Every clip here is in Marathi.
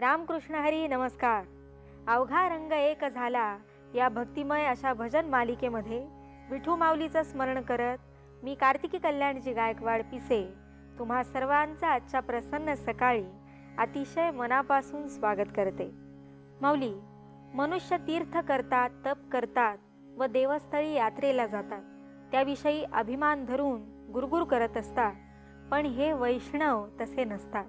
रामकृष्ण हरी नमस्कार. अवघा रंग एक झाला या भक्तिमय अशा भजन मालिकेमध्ये विठू माऊलीचं स्मरण करत मी कार्तिकी कल्याणची गायकवाड पिसे तुम्हा सर्वांचं आजच्या प्रसन्न सकाळी अतिशय मनापासून स्वागत करते. माऊली, मनुष्य तीर्थ करतात, तप करतात व देवस्थळी यात्रेला जातात, त्याविषयी अभिमान धरून गुरगुर करत असतात. पण हे वैष्णव तसे नसतात.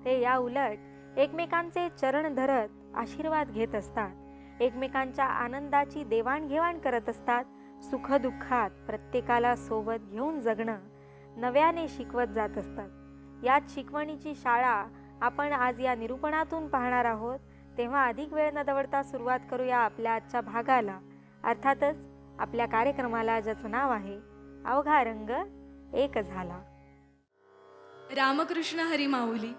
ते या उलट एकमेकांचे चरण धरत आशीर्वाद घेत असतात, एकमेकांच्या आनंदाची देवाणघेवाण करत असतात. सुखदुःखात प्रत्येकाला सोबत घेऊन जगणं नव्याने शिकवत जात असतात. याच शिकवणीची शाळा आपण आज या निरूपणातून पाहणार आहोत. तेव्हा अधिक वेळ न दवडता सुरुवात करूया आपल्या आजच्या भागाला, अर्थातच आपल्या कार्यक्रमाला, ज्याचं नाव आहे अवघा रंग एक झाला. रामकृष्ण हरी माऊली.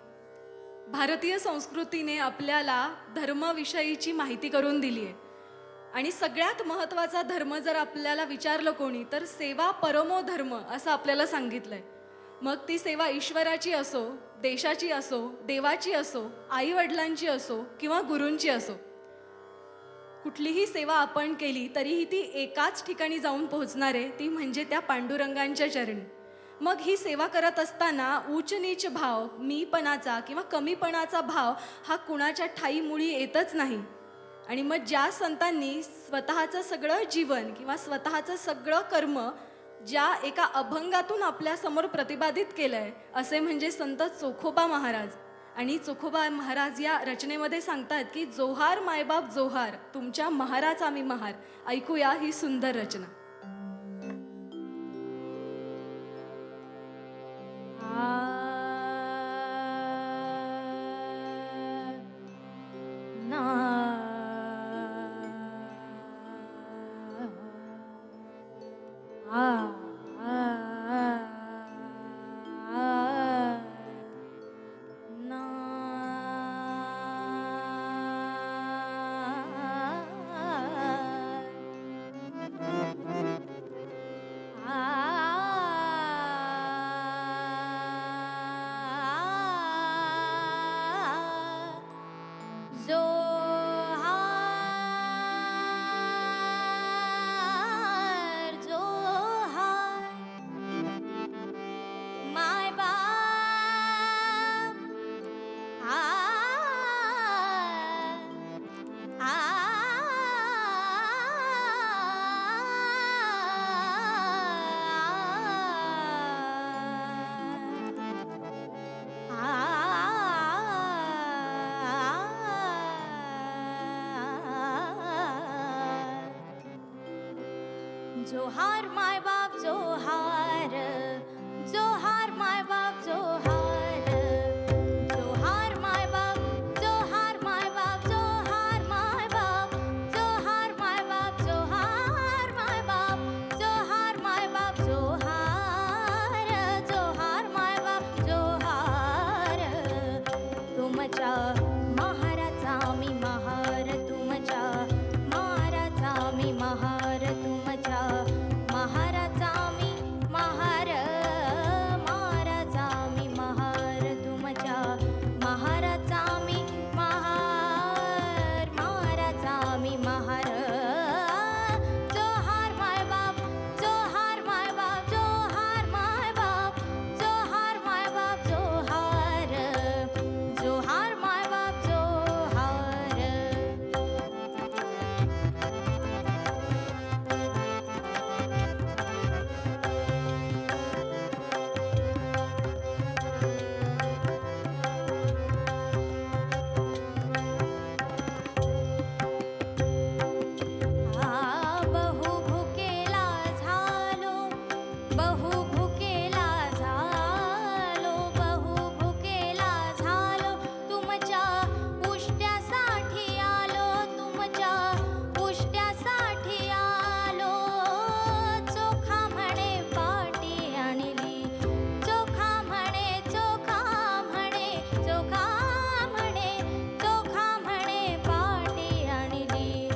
भारतीय संस्कृतीने आपल्याला धर्माविषयीची माहिती करून दिली आहे आणि सगळ्यात महत्त्वाचा धर्म जर आपल्याला विचारलं कोणी तर सेवा परमो धर्म असं आपल्याला सांगितलं आहे. मग ती सेवा ईश्वराची असो, देशाची असो, देवाची असो, आईवडिलांची असो किंवा गुरूंची असो, कुठलीही सेवा आपण केली तरीही ती एकाच ठिकाणी जाऊन पोहोचणार आहे, ती म्हणजे त्या पांडुरंगांच्या चरणी. मग ही सेवा करत असताना उच्च नीच भाव, मीपणाचा किंवा कमीपणाचा भाव हा कुणाच्या ठाई मुळी येतच नाही. आणि मग ज्या संतांनी स्वतःचं सगळं जीवन किंवा स्वतःचं सगळं कर्म ज्या एका अभंगातून आपल्यासमोर प्रतिपादित केलं आहे, असे म्हणजे संत चोखोबा महाराज. आणि चोखोबा महाराज या रचनेमध्ये सांगतात की जोहार मायबाप जोहार, तुमच्या महाराज आम्ही महार. ऐकूया ही सुंदर रचना. जोहार माय बाप जोहार, जोहार माय बाप जोहार, जोहार माय बाप, जोहार माय बाप, जोहार माय बाप, जोहार माय बाप, जोहार माय बाप, जोहार माय बाप जोहार, जोहार माय बाप जोहार. तुमच्या महाराचा मी महार, तुमच्या महाराचा मी महार, तुमच्या महाराजा मी महार, महाराजा मी महार, तुमच्या महाराजा मी महार, महाराजा मी महार. जोहार माय बाप, जोहार माय बाप, जोहार माय बाप, जोहार माय बाप जोहार, जोहार माय बाप जोहार. बहु भुकेला झालो, बहु भुकेला झालो, बहु भुकेला झालो, तुमच्या उष्ट्यासाठी आलो, तुमच्या उष्ट्यासाठी आलो. चोखा म्हणे पाटी आणली, चोखा म्हणे, चोखा म्हणे, चोखा म्हणे, चोखा म्हणे पाटी आणली.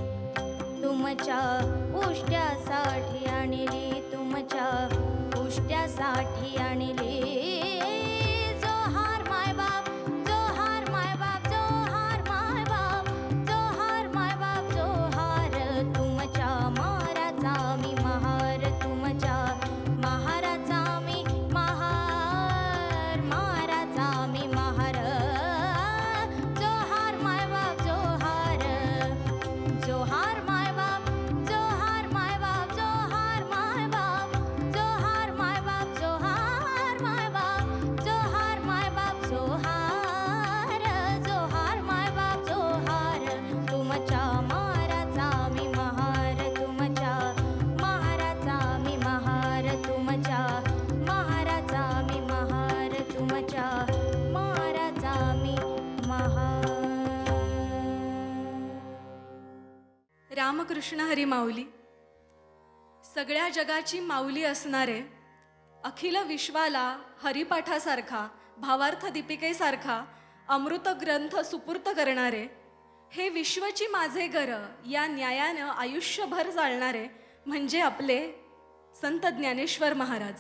तुमच्या उष्ट्यासाठी आणली, तुमच्या उष्ट्यासाठी आणली. जोहार माय बाप, जोहार माय बाप, जोहार रामकृष्ण हरी माऊली. सगळ्या जगाची माऊली असणारे, अखिल विश्वाला हरिपाठासारखा, भावार्थ दीपिकेसारखा अमृत ग्रंथ सुपूर्त करणारे, हे विश्वची माझे घर या न्यायानं आयुष्यभर चालणारे म्हणजे आपले संत ज्ञानेश्वर महाराज.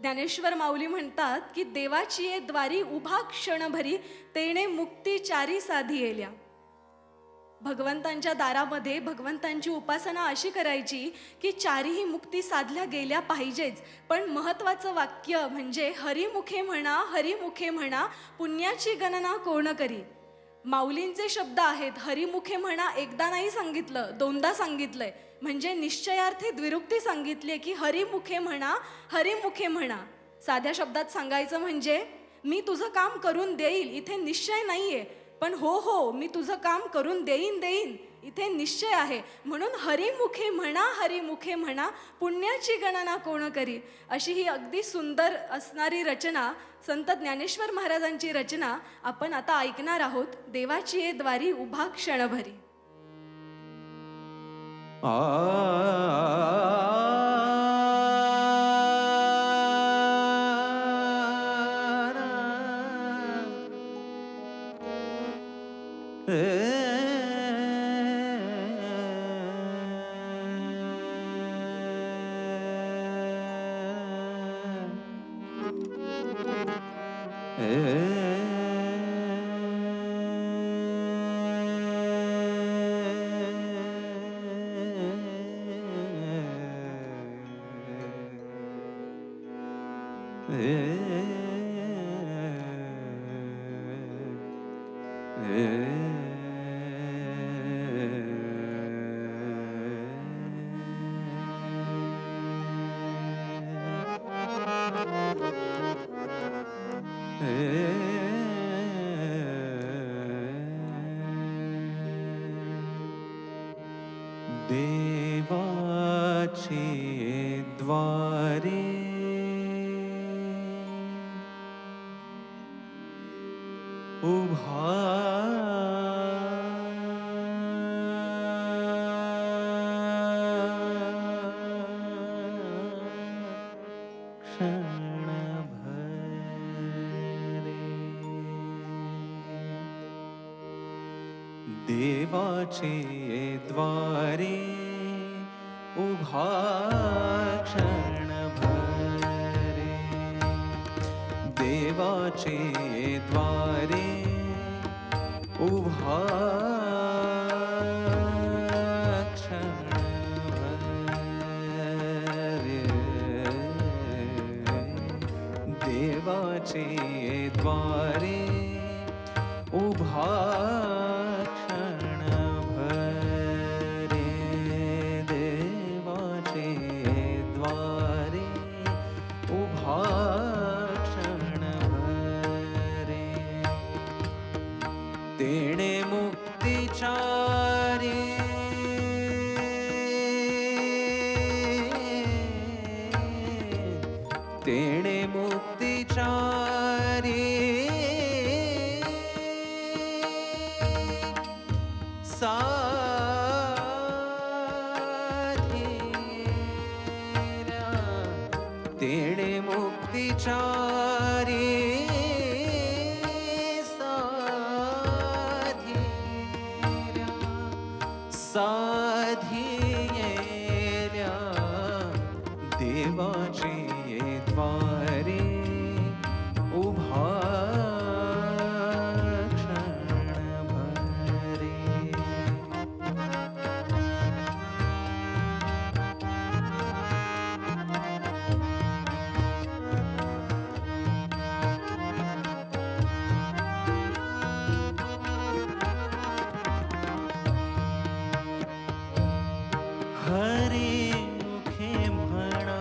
ज्ञानेश्वर माऊली म्हणतात की देवाची ये द्वारी उभा क्षणभरी, तेणे मुक्ती चारी साधी येल्या. भगवंतांच्या दारामध्ये भगवंतांची उपासना अशी करायची की चारीही मुक्ती साधल्या गेल्या पाहिजेच. पण महत्त्वाचं वाक्य म्हणजे हरिमुखे म्हणा, हरिमुखे म्हणा, पुण्याची गणना कोण करी. माऊलींचे शब्द आहेत. हरिमुखे म्हणा एकदा नाही सांगितलं, दोनदा सांगितलंय. म्हणजे निश्चयार्थी द्विरुक्ती सांगितली की हरिमुखे म्हणा, हरिमुखे म्हणा. साध्या शब्दात सांगायचं म्हणजे मी तुझं काम करून देईल, इथे निश्चय नाहीये. पण हो हो, मी तुझं काम करून देईन, इथे निश्चय आहे. म्हणून हरिमुखे म्हणा, हरिमुखे म्हणा, पुण्याची गणना कोण करी. अशी ही अगदी सुंदर असणारी रचना, संत ज्ञानेश्वर महाराजांची रचना आपण आता ऐकणार आहोत. देवाची ये द्वारी उभा क्षणभरी. देवाचे द्वारे उभा देवाचे द्वारे उभा क्षणभरे. देवाचे द्वारे उभा क्षणभरे. देवाचे द्वारे उभा तेणे मुक्तिचारी तेणे मुक्तिचारी साधीरा. तेणे मुक्तिचारी साधियेल्या. देवाचे द्वारे उभा क्षणभरे. हरिमुखे म्हणा,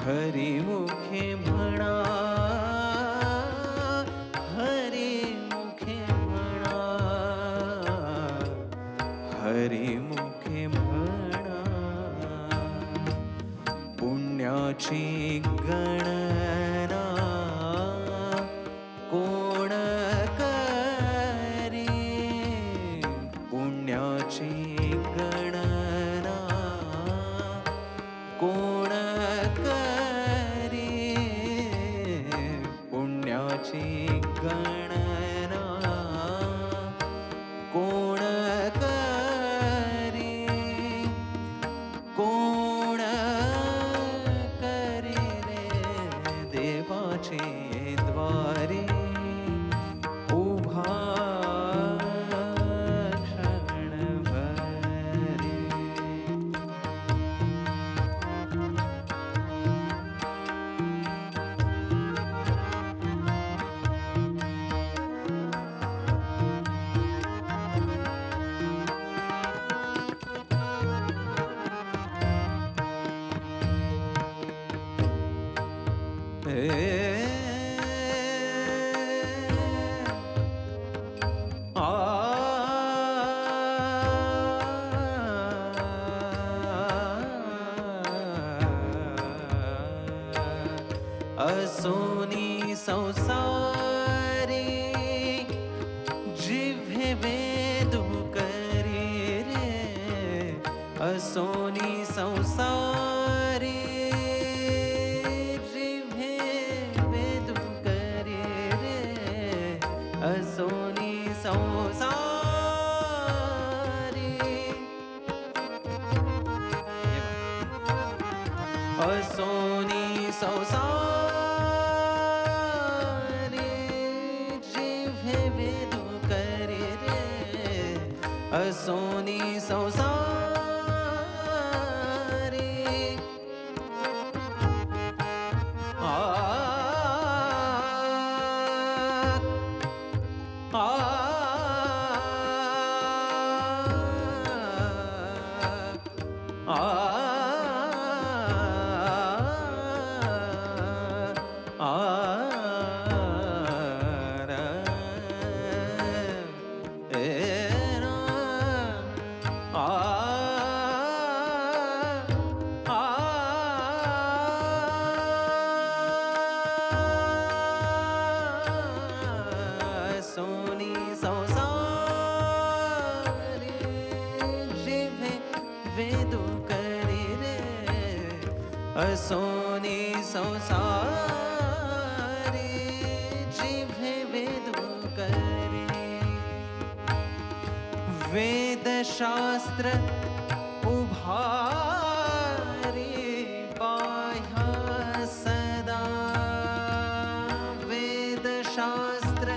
हरिमुखे म्हणा, हरिमुखे म्हणा, हरिमुखे म्हणा. पुण्याची गणना कोण करी, पुण्याची गणना कोण करी, पुण्याची गणना कोण करी, कोण करी रे. देवाचे द्वारे उभा क्षणभरी. असोनी संसारी जिव्हे वेदू करी रे, असोनी संसारी जिव्हे वेदू करी रे, असोनी संसारी. असोनी संसारी जिव्हे वेदू करी रे, असोनी संसारी. आ सोनी संसारी जिव्हे वेदू करी रे, असोनी संसारी जिव्हे वेदू करी. वेदशास्त्र उभारी बाह्य सदा, वेदशास्त्र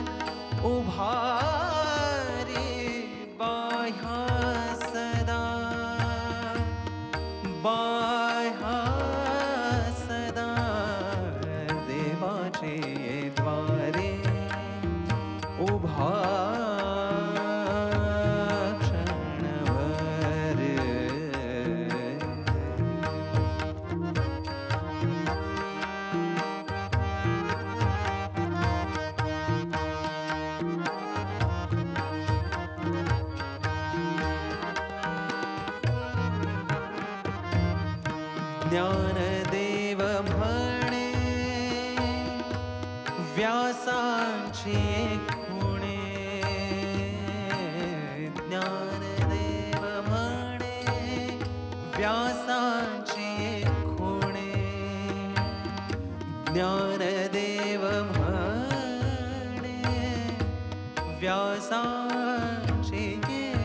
उभारी बाह्य सदा, बाह्य सदा. देवाचे द्वारे उभा क्षणभर. ज्ञानदेव म्हणे व्यासांची खुणे, ज्ञानदेव म्हणे व्यासांची खुणे, ज्ञानदेव म्हणे व्यासांची खुणे.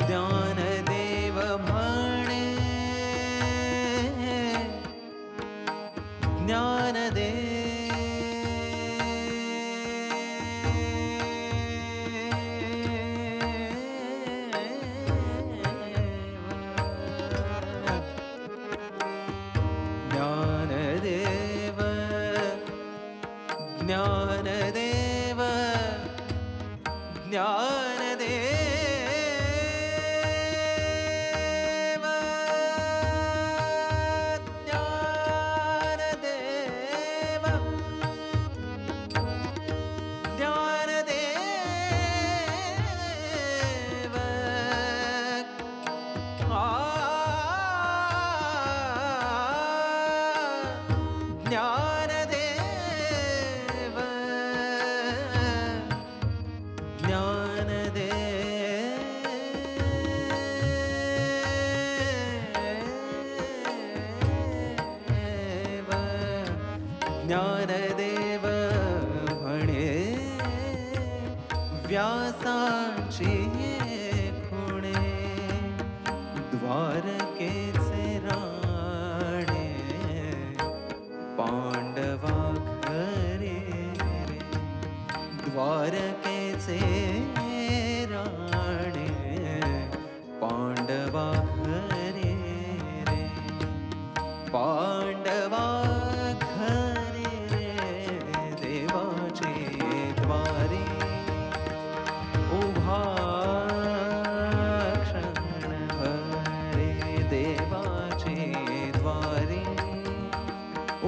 ज्ञानदेव म्हणे, ज्ञानदेव, ज्ञानदेव ज्ञानदेव ज्ञानदेव ज्ञानदेव ज्ञानदेव म्हणे व्यासाची खुणे द्वारकेचे राणे पांडवा घरे रे द्वारकेचे राणे पांडवा घरे रे पांडवा घरे रे देवाचे द्वारे उभा क्षणभरे देवाचे द्वारे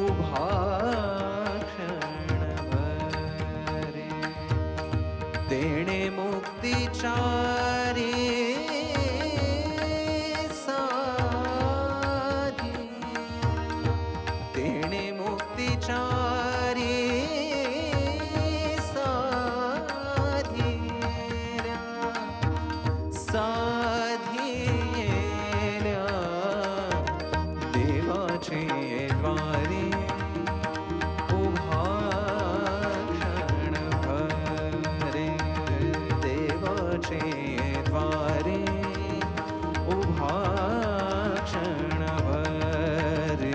उभा क्षणभरे देणे मुक्तिचारी साधी देणे मुक्तिचारी साधीऱ्या साधीऱ्या देवाचे द्वारे उभा क्षणभरे देवाचे द्वारे उभा क्षणभरे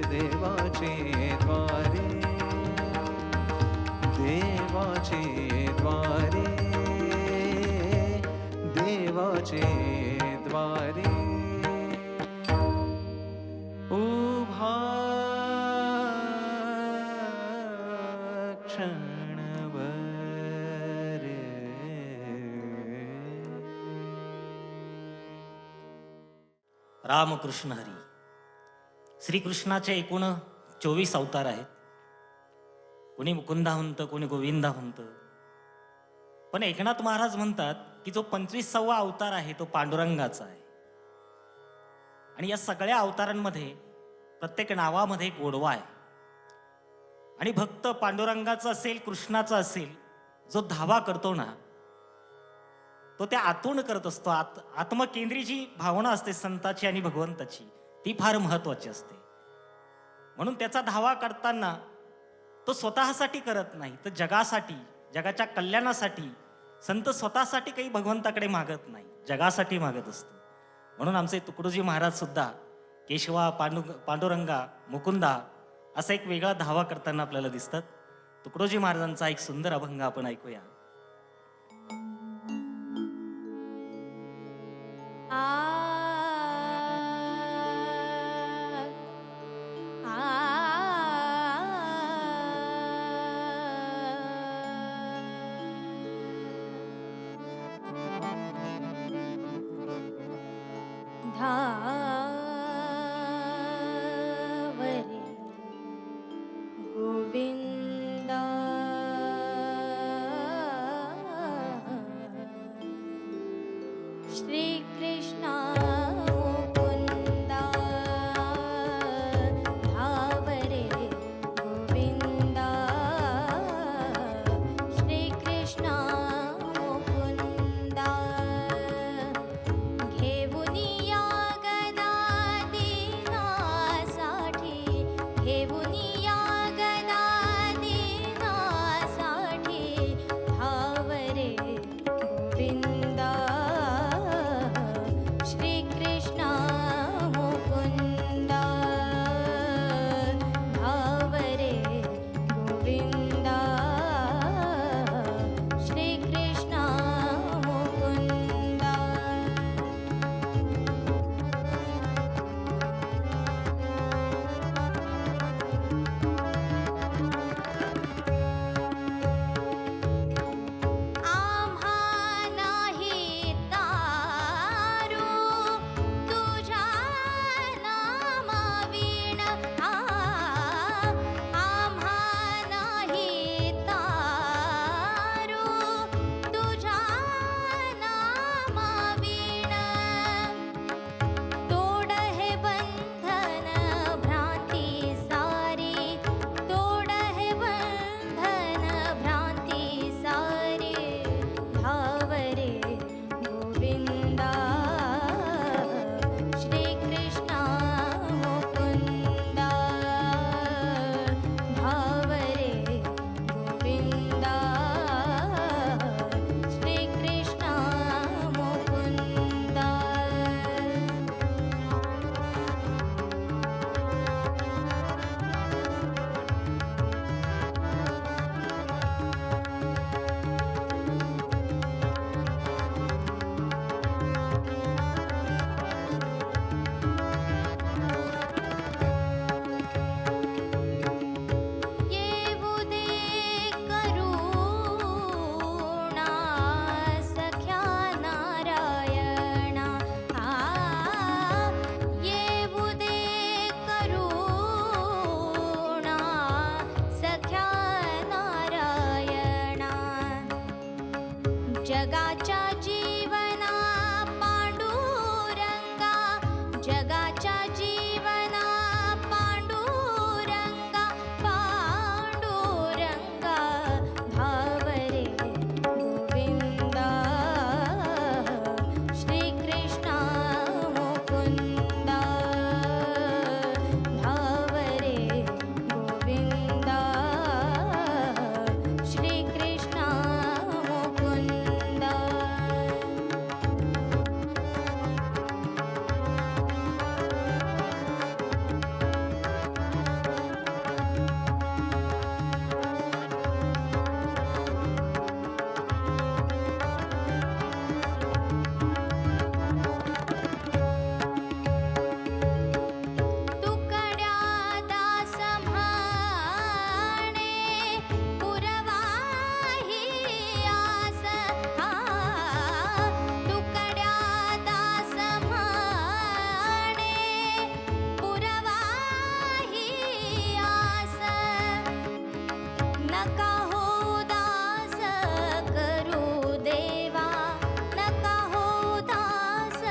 देवाचे द्वारे देवाचे द्वारे देवाचे द्वारे उभा क्षणभरे रामकृष्ण हरी. श्रीकृष्णाचे एकूण 24 अवतार आहेत. कोणी मुकुंदा म्हणतं, कोणी गोविंदा म्हणतं. पण एकनाथ महाराज म्हणतात की जो 25वा अवतार आहे तो पांडुरंगाचा आहे. आणि या सगळ्या अवतारांमध्ये प्रत्येक नावामध्ये गोडवा आहे. आणि भक्त पांडुरंगाचा असेल, कृष्णाचा असेल, जो धावा करतो ना तो त्या आतून करत असतो. आत्मकेंद्री जी भावना असते संताची आणि भगवंताची ती फार महत्वाची असते. म्हणून त्याचा धावा करताना तो स्वतःसाठी करत नाही तर जगासाठी, जगाच्या कल्याणासाठी. संत स्वतःसाठी काही भगवंताकडे मागत नाही, जगासाठी मागत असतो. म्हणून आमचे तुकडोजी महाराज सुद्धा केशवा, पांडुरंगा, मुकुंदा असा एक वेगळा धावा करताना आपल्याला दिसतात. तुकडोजी महाराजांचा एक सुंदर अभंग आपण ऐकूया. धावरे गोविंदा श्री कृष्णा जगाच्या जीवना पांडुरंगा, जगाच्या जीवना पांडुरंगा, पांडुरंगा भावरे गोविंदा, श्रीकृष्णा मुकुंदा भावरे गोविंदा, श्रीकृष्णा मुकुंदा. तुकड्या दास म्हणे पुरवाही आस, तुकड्या दास म्हणे पुरवाही आस, नका हो दास करू देवा, नका हो दास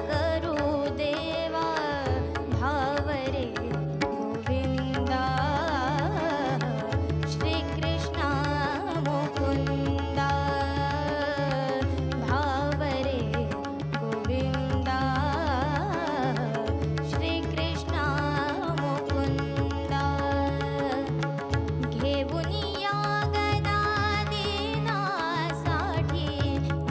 करू देवा भावरे गोविंदा, श्रीकृष्णा मुकुंदा भावरे गोविंदा, श्रीकृष्णा मुकुंदा. घेऊन या गदा दीनासाठी,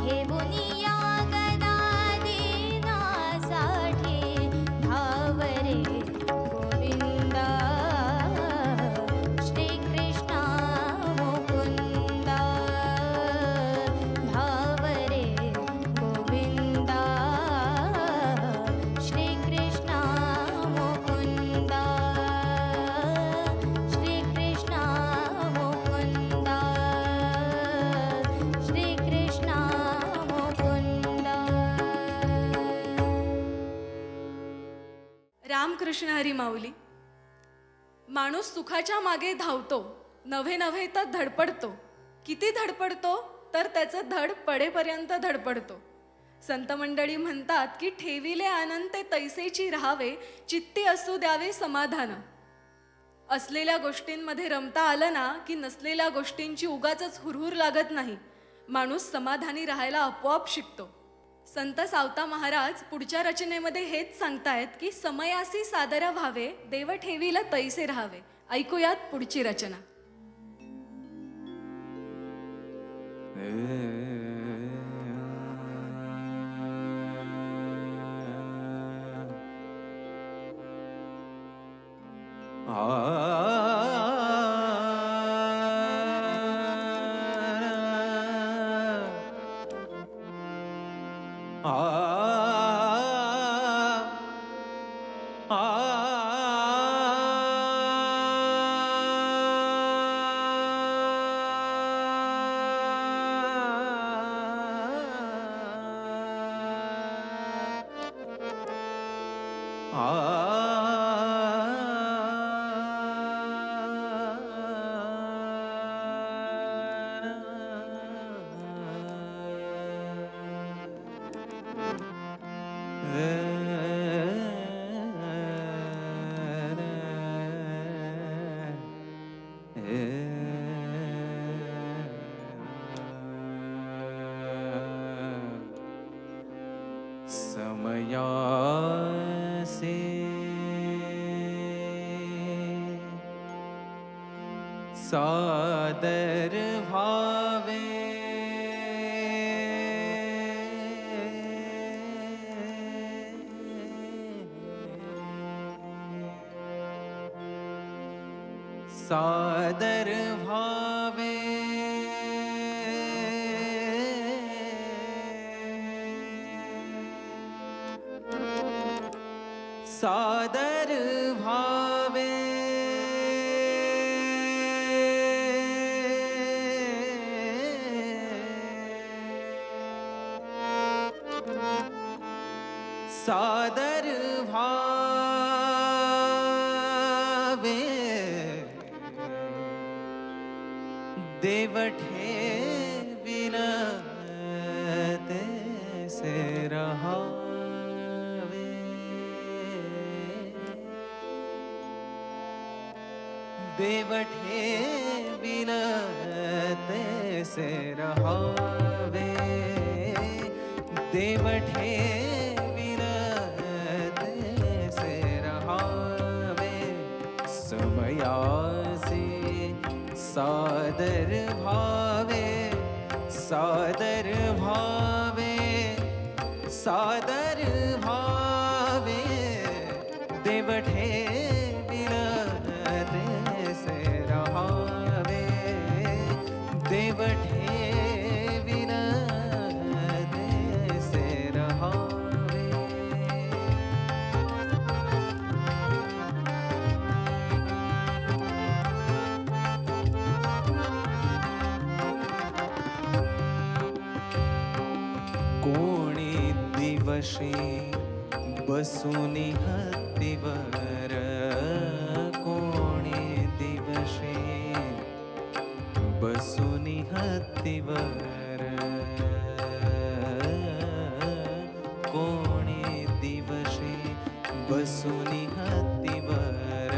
घेऊन या गदा दीनासाठी भावरे गोविंदा, श्रीकृष्णा मुकुंदा भावरे गोविंदा, श्रीकृष्णा मुकुंदा, श्रीकृष्णा मुकुंदा, श्रीकृष्णा मुकुंदा. रामकृष्ण हरी माऊली. माणूस सुखाच्या मागे धावतो, नव्हे नव्हे तर धडपडतो. किती धडपडतो तर त्याचं धड पडेपर्यंत धडपडतो. संत मंडळी म्हणतात की ठेविले आनंद ते तैसेची राहावे, चित्ती असू द्यावे समाधान. असलेल्या गोष्टींमध्ये रमता आलं ना की नसलेल्या गोष्टींची उगाचच हुरहुर लागत नाही. माणूस समाधानी राहायला आपोआप शिकतो. संत सावता महाराज पुढच्या रचनेमध्ये हेच सांगतायत की समयासी सादर व्हावे, देव ठेवीला तैसे राहावे. ऐकूयात पुढची रचना. समयासे सादर भावे, सादर भावे, सादर भावे, सादर भावे, देव ठेविल देवठे विलते रहावे देवठे विलते रहावे समयासी सादर भावे सादर भावे सादर भावे देवठे विलते रहावे देवठे विलते रहावे कोणी दिवशी बसुनी हत्तीवर कोणी दिवशी बसुनी हत्तीवर कोणी दिवशी बसुनी हत्तीवर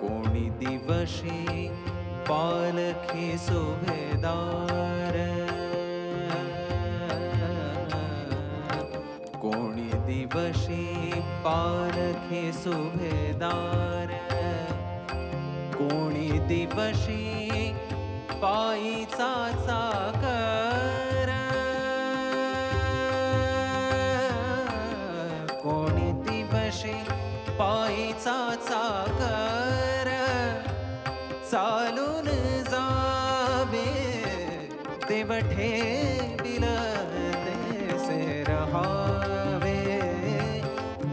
कोणी दिवशी पालखी सुभेदार कोणी दिवशी पालखी सुभेदार कोणी दिवशी पायीचा चाकर कोणी दिवशी पायीचा चाकर चालून जावे देवठे विलते रहावे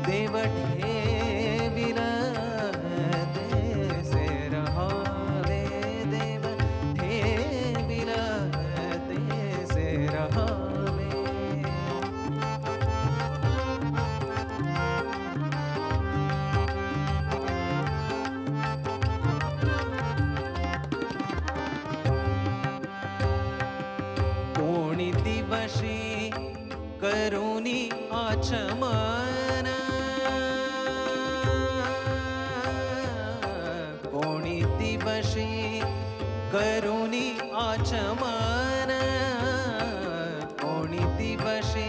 देवठे विलते रहावे देवठे विलते रहावे कोणी दिवशी करुणी आचमन कोणी दिवशी करुणी आचमन कोणी दिवशी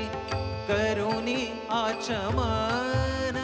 करुणी आचमन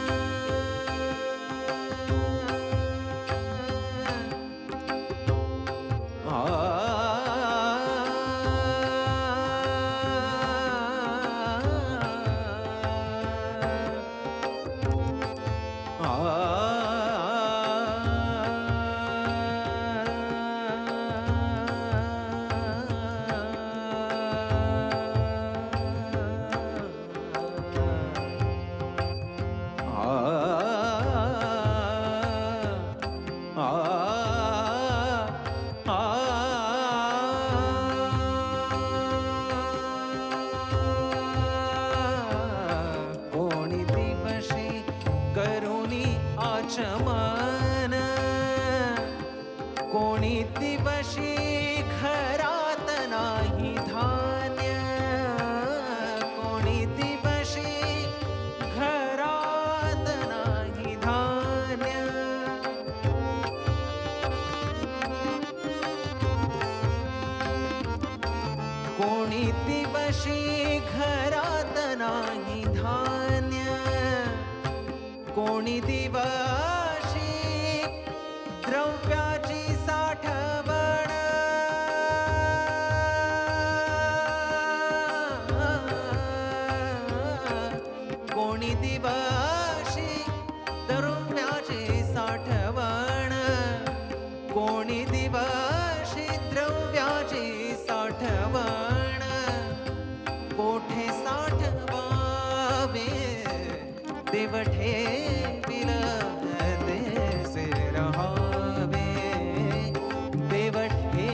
कोणी दिवशी करुणी आचमन कोणी दिवशी घरात नाही धान्य कोणी दिवशी घरात नाही धान्य कोणी दिवशी घरात नाही धान्य कोणी दिवशी द्रव्याची साठवण कोणी दिवशी द्रव्याची साठवण कोणी दिवशी द्रव्याची साठवण कोठे साठवावे देवठे विलते रहावे देवठे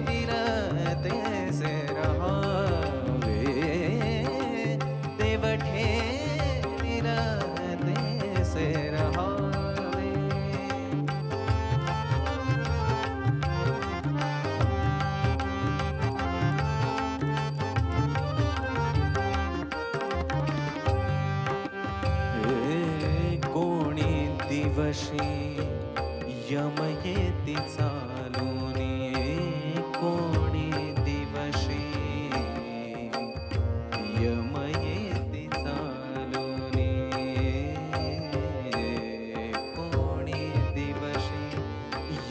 विलते रहावे देवठे विलते रहावे दिवशी यम येती चालूनी कोणी दिवशी यम येती चालूनी कोणी दिवशी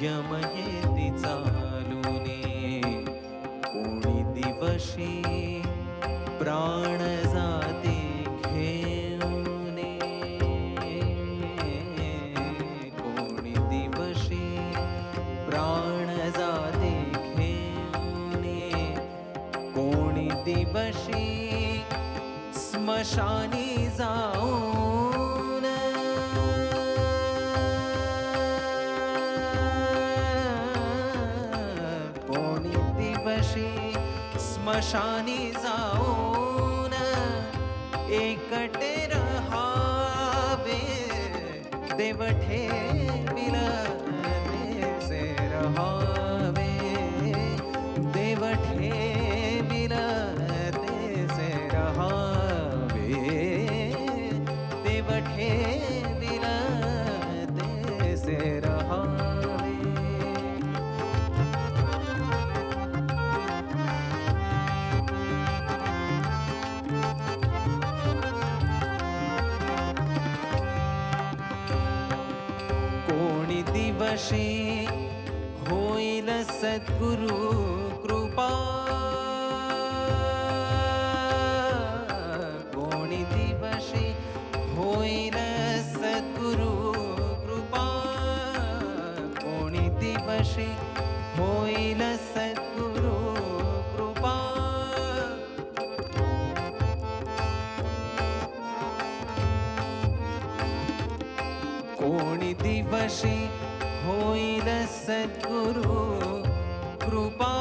यम येती चालूनी कोणी दिवशी प्राण जाती घेऊने कोणी दिवशी प्राण जाती घेऊने कोणी दिवशी स्मशानी जाऊन कोणी दिवशी स्मशानी जाऊन एकटे रहावे देव ठेविल तेसे रहावे देव ठेविल तेसे रहावे देव ठेविल तेसे रहावे कोणी दिवशी होईल सद्गुरु कृपा कोणी दिवशी होईल सद्गुरु कृपा कोणी दिवशी होईल सद्गुरु कृपा कोणी दिवशी होईल सद्गुरु कृपा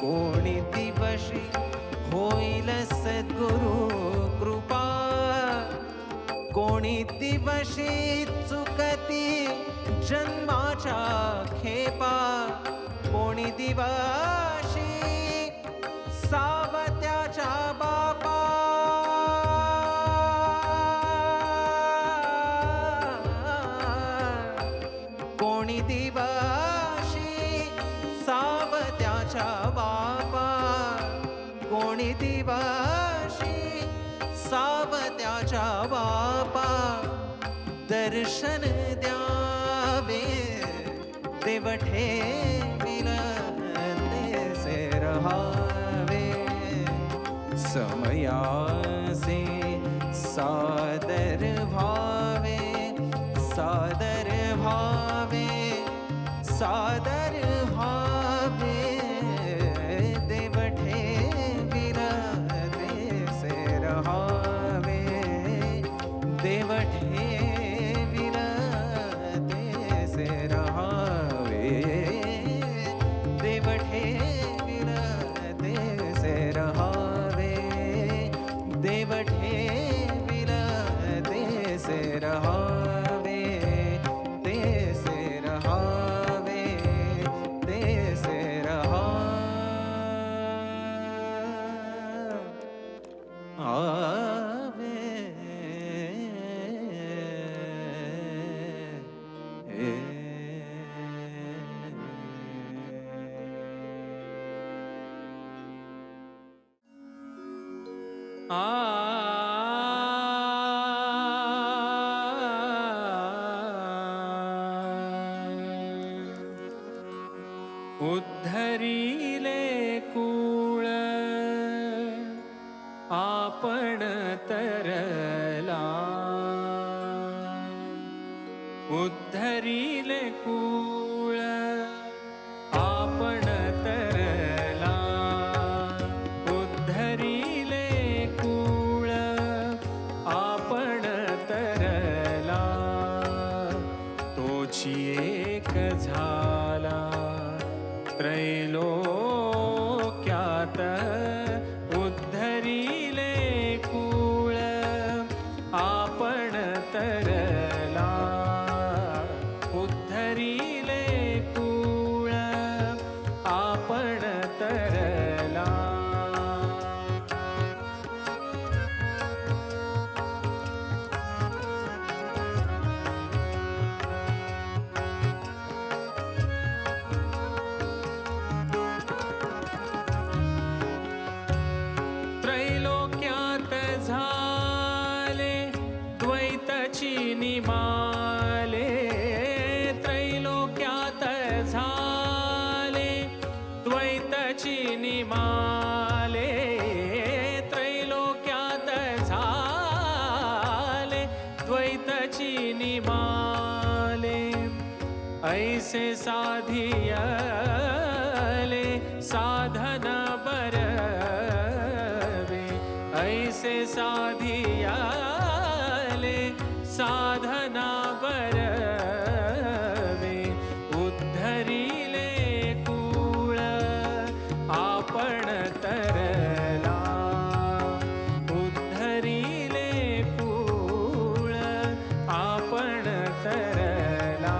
कोणी दिवशी होईल सद्गुरु कृपा कोणी दिवशी चुकती जन्माच्या खेपा कोणी दिवशी सावत्याच्या बापा कोणी दिवशी सावत्याच्या बापा कोणी दिवशी सावत्याच्या बापा दर्शन द्यावे देव ठेविल तेसे रहावे समयासे सादर भावे सादर भावे सादर भावे देव ठेविल तेसे रहावे देव ठेविल तेसे रहावे देव ठेविल तेसे रहावे देव ठेविल आवे उद्धरिले कुळ आपण तरला उद्धरिले कुळ आपण तरला उद्धरिले कुळ आपण तरला तोची एक झाला त्रैलोक्यात उद्धरिले कुळ आपण तरला उद्धरिले कुळ आपण तरला त्रैलोक्यात झाले द्वैतची निमाले त्रैलोक्यात झाले द्वैतची निमाले त्रैलोक्यात झाले द्वैतची निमाले ऐसे साधियले साधन बरवे ऐसे साधियले साधना बरवे उद्धरिले कुळ आपण तरला उद्धरिले कुळ आपण तरला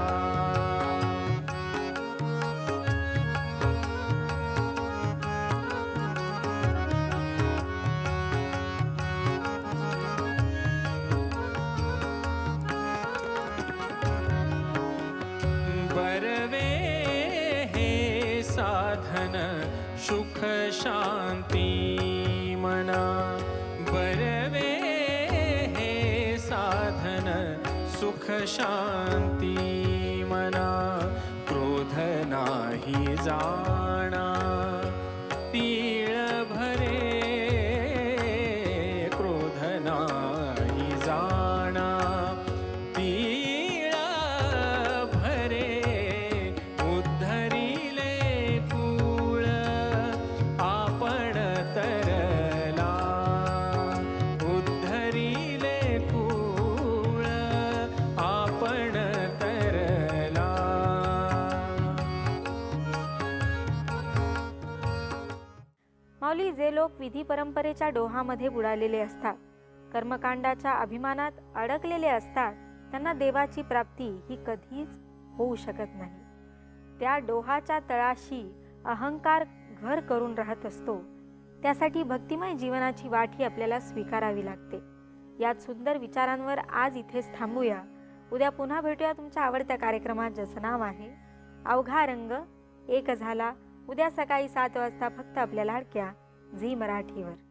बरवे हे साधन सुख शांती मना बरवे हे साधन सुख शांती मना क्रोध नाही जाणा तीळ भरे क्रोध नाही जाणा तीळ भरे उद्धरिले कुळ आपण तरला उद्धरिले कुळ आपण तरला माऊली, जे लोक विधी परंपरेच्या डोहामध्ये बुडालेले असतात, कर्मकांडाच्या अभिमानात अडकलेले असतात, त्यांना देवाची प्राप्ती ही कधीच होऊ शकत नाही. त्या डोहाच्या तळाशी अहंकार घर करून राहत असतो. त्यासाठी भक्तिमय जीवनाची वाट ही आपल्याला स्वीकारावी लागते. यात सुंदर विचारांवर आज इथेच थांबूया. उद्या पुन्हा भेटूया तुमच्या आवडत्या कार्यक्रमात, ज्याचं नाव आहे अवघा रंग एक झाला. उद्या सकाळी 7 वाजता फक्त आपल्या लाडक्या झी मराठीवर.